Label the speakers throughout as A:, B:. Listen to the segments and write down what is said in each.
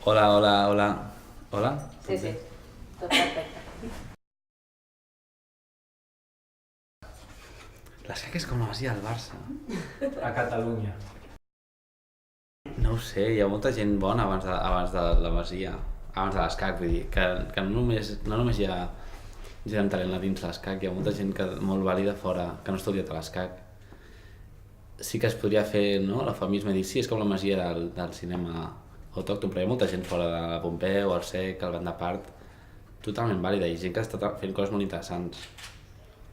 A: Hola, hola, hola. Hola?
B: Sí, sí, tot perfecte.
A: L'escac és com la Masia del Barça.
C: A Catalunya.
A: No ho sé, hi ha molta gent bona abans de la Masia. Abans de l'escac, vull dir, que no només hi ha gent amb talent a dins l'escac, hi ha molta gent molt vàlida fora, que no ha estudiat a l'escac. Sí que es podria fer, no?, l'eufemisme, dir, sí, és com la Masia del cinema autòcton, però hi ha molta gent fora de la Pompeu, el SEC, el Vent de Part, totalment vàlida, i gent que està fent coses molt interessants.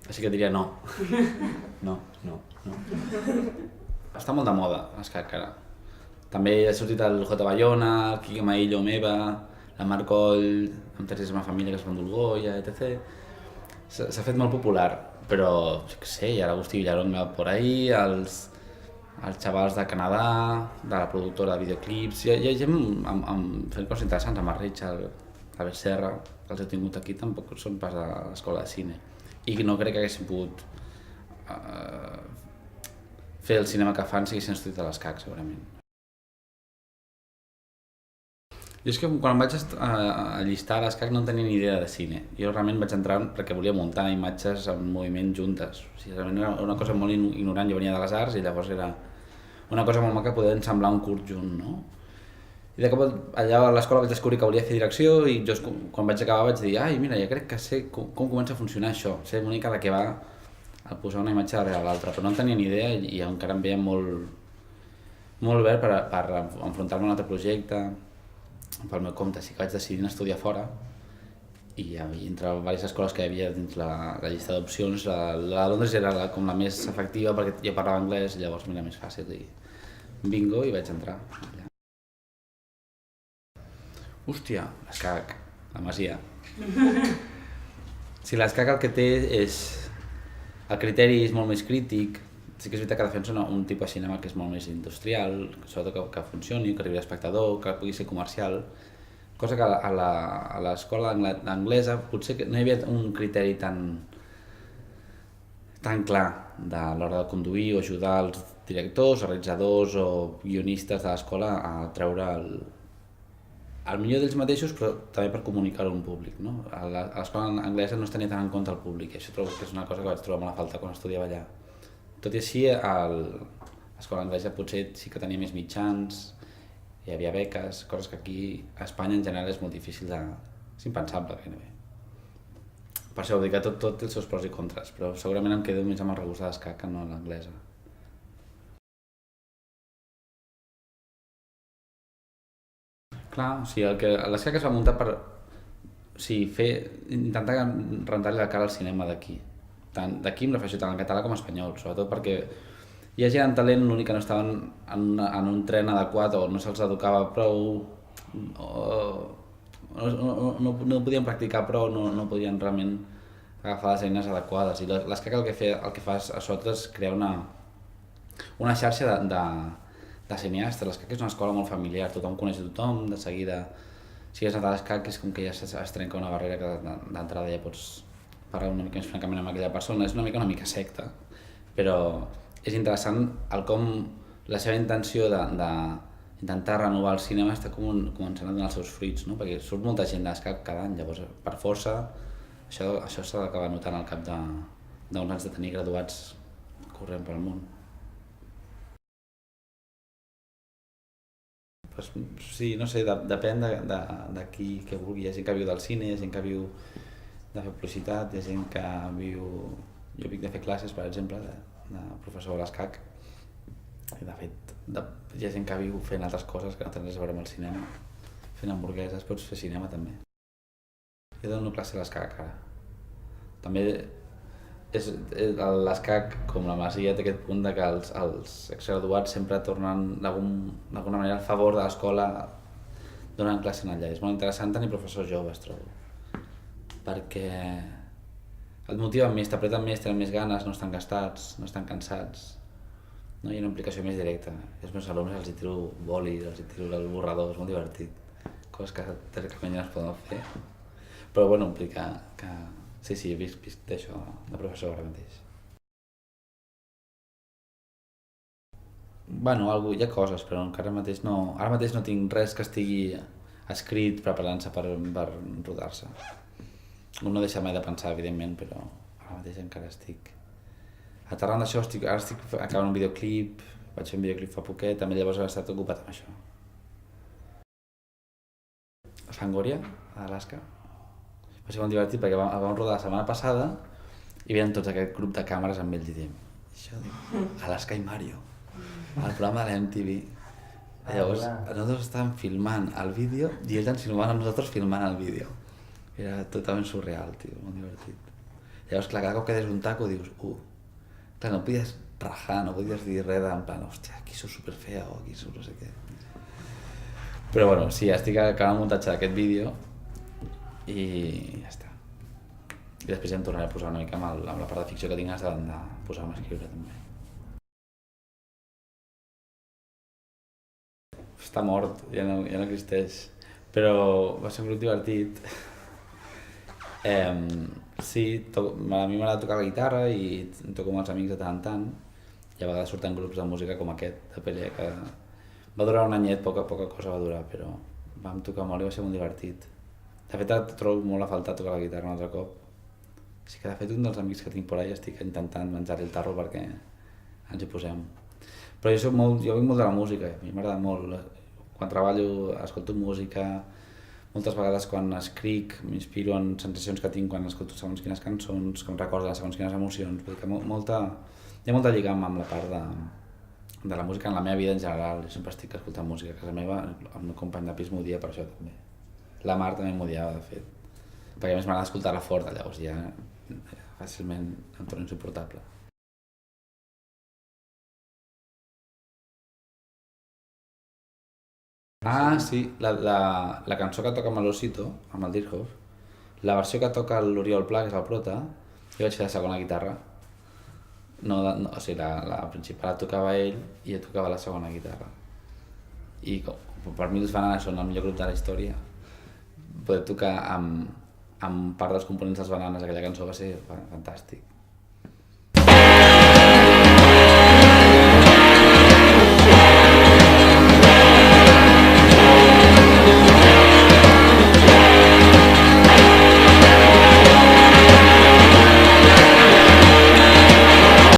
A: Així que diria no. No, no, no. Està molt de moda l'escac ara. També ha sortit el J. Bayona, el Quique Maillo Meva, la Mar Coll, amb Teresa Ma Família, que es fa amb Goya, etc. S'ha fet molt popular, però, jo què sé, hi ha l'Agustí Villarón por ahí, els xavals de Canadà, de la productora de videoclips, hi ha gent fent coses interessants, amb el Richard, la Becerra, que els he tingut aquí, tampoc són pas de l'escola de cine. I no crec que haguessin pogut fer el cinema que fan si haguessin estudiat a l'escac, segurament. Jo és que quan vaig allistar a l'escac no tenia ni idea de cine. Jo realment vaig entrar perquè volia muntar imatges en moviment juntes. O sigui, realment era una cosa molt ignorant. Jo venia de les arts i llavors era una cosa molt maca poder ensamblar un curt junt, no? I de cop allà a l'escola vaig descobrir que volia fer direcció i jo quan vaig acabar vaig dir ai, mira, ja crec que sé com comença a funcionar això. Sé una mica de què va a posar una imatge darrere l'altra, però no en tenia ni idea i encara em veia molt obert per enfrontar-me a un altre projecte pel meu compte. Així que vaig decidir estudiar fora i entre diverses escoles que hi havia dins la llista d'opcions, la de Londres era com la més efectiva perquè jo parlava anglès i llavors m'era més fàcil i bingo, i vaig entrar allà. Hòstia, l'escac, la Masia. Sí, l'escac el que té és... El criteri és molt més crític. Sí que és veritat que defensa un tipus de cinema que és molt més industrial, sobretot que funcioni, que arribi a l'espectador, que pugui ser comercial, cosa que a l'escola anglesa potser que no hi havia un criteri tan clar de l'hora de conduir o ajudar els directors, o realitzadors o guionistes de l'escola a treure el millor d'ells mateixos, però també per comunicar-ho a un públic, no? A l'escola anglesa no es tenia tant en compte el públic, i això trobo que és una cosa que vaig trobar molt a falta quan estudiava allà. Tot i així, l'escola anglesa potser sí que tenia més mitjans, hi havia beques, coses que aquí a Espanya en general és molt difícil de... és impensable gairebé. Per això ho dic, que tot té els seus pros i contres, però segurament em quedo més amb el regust de l'escac que no l'anglesa. Clar, o sigui, l'escac es va muntar per intentar rentar-li la cara al cinema d'aquí. Tant d'aquí em refereixo tant en català com en espanyol, sobretot perquè hi ha gent amb talent, l'únic que no estaven en un tren adequat o no se'ls educava prou, o no podien practicar prou, no podien realment agafar les eines adequades. I l'escac el que fa a sota és crear una xarxa de cineastes. L'escac és una escola molt familiar, tothom coneix tothom, de seguida si has anat a l'escac és com que ja es trenca una barrera que d'entrada ja pots parlar una mica més francament amb aquella persona. És una mica secta, però és interessant com la seva intenció d'intentar renovar el cinema està començant a donar els seus fruits, no? Perquè surt molta gent d'escac cada any, llavors per força això s'ha d'acabar notant al cap d'uns anys de tenir graduats corrent pel món. Pues, sí, no sé, depèn de qui vulgui. Hi ha gent que viu del cine, hi ha gent que viu de fer publicitat, hi ha gent que viu... Jo vinc de fer classes, per exemple, de professor a l'escac, i de fet hi ha gent que viu fent altres coses que no tenen res a veure amb el cinema, fent hamburgueses, pots fer cinema també. Jo dono classe a l'escac ara. També l'escac, com la Masia, té aquest punt de que els exgraduats sempre tornen d'alguna manera a favor de l'escola donant classe allà. És molt interessant tenir professors joves, trobo, perquè et motiven més, t'apreten més, tenen més ganes, no estan gastats, no estan cansats, no hi ha una implicació més directa. I als meus alumnes els hi tiro bolis, els hi tiro el borrador, és molt divertit, coses que teòricament ja no es poden fer, però bueno, implica que sí, he vist d'això de professor ara mateix. Bueno, hi ha coses, però encara ara mateix no tinc res que estigui escrit, preparant-se per rodar-se. Un no deixa mai de pensar, evidentment, però ara mateix encara estic aterrant d'això, ara estic acabant un videoclip, vaig fer un videoclip fa poquet, també llavors he estat ocupat amb això. A Fangoria, a Alaska. Va ser molt divertit perquè vam rodar la setmana passada i veien tots aquest grup de càmeres amb ells i diem, això diu, Alaska i Mario, el programa de la MTV. Llavors, nosaltres estàvem filmant el vídeo i ells ens filmaven a nosaltres filmant el vídeo. Era totalment surreal, tio, molt divertit. Llavors, clar, cada cop que des un taco dius, clar, no podies rajar, no podies dir res en plan, hòstia, aquí sou superfea o aquí sou no sé què. Però bueno, sí, estic acabant el muntatge d'aquest vídeo i ja està. I després ja em tornaré a posar una mica amb la part de ficció que tinc de posar-me a escriure també. Està mort, ja no existeix, però va ser un grup divertit. Sí, a mi m'agrada tocar la guitarra i toco amb els amics de tant en tant i a vegades surten grups de música com aquest, de Pelé, que va durar un anyet, poca cosa va durar, però vam tocar molt i va ser molt divertit. De fet, trobo molt a faltar tocar la guitarra un altre cop. Així que de fet un dels amics que tinc por ahí estic intentant menjar-li el tarro perquè ens hi posem. Però jo vinc molt de la música, a mi m'agrada molt. Quan treballo escolto música, moltes vegades quan escric m'inspiro en sensacions que tinc quan escolto segons quines cançons, que em recorden segons quines emocions. Vull dir que hi ha molta lligam amb la part de la música en la meva vida en general. Jo sempre estic escoltant música a casa meva, el meu company de pis m'ho odia per això també. La Mar també m'odiava, de fet, perquè a més m'agrada escoltar-la forta, llavors ja fàcilment em torno insuportable. Ah, sí, la cançó que toca amb l'Osito, amb el Dirkhoff, la versió que toca l'Oriol Pla, que és el prota, jo vaig fer la segona guitarra. O sigui, la principal la tocava ell i jo tocava la segona guitarra. I per mi els Bananes són el millor grup de la història. Poder tocar amb part dels components dels Bananes aquella cançó va ser fantàstic.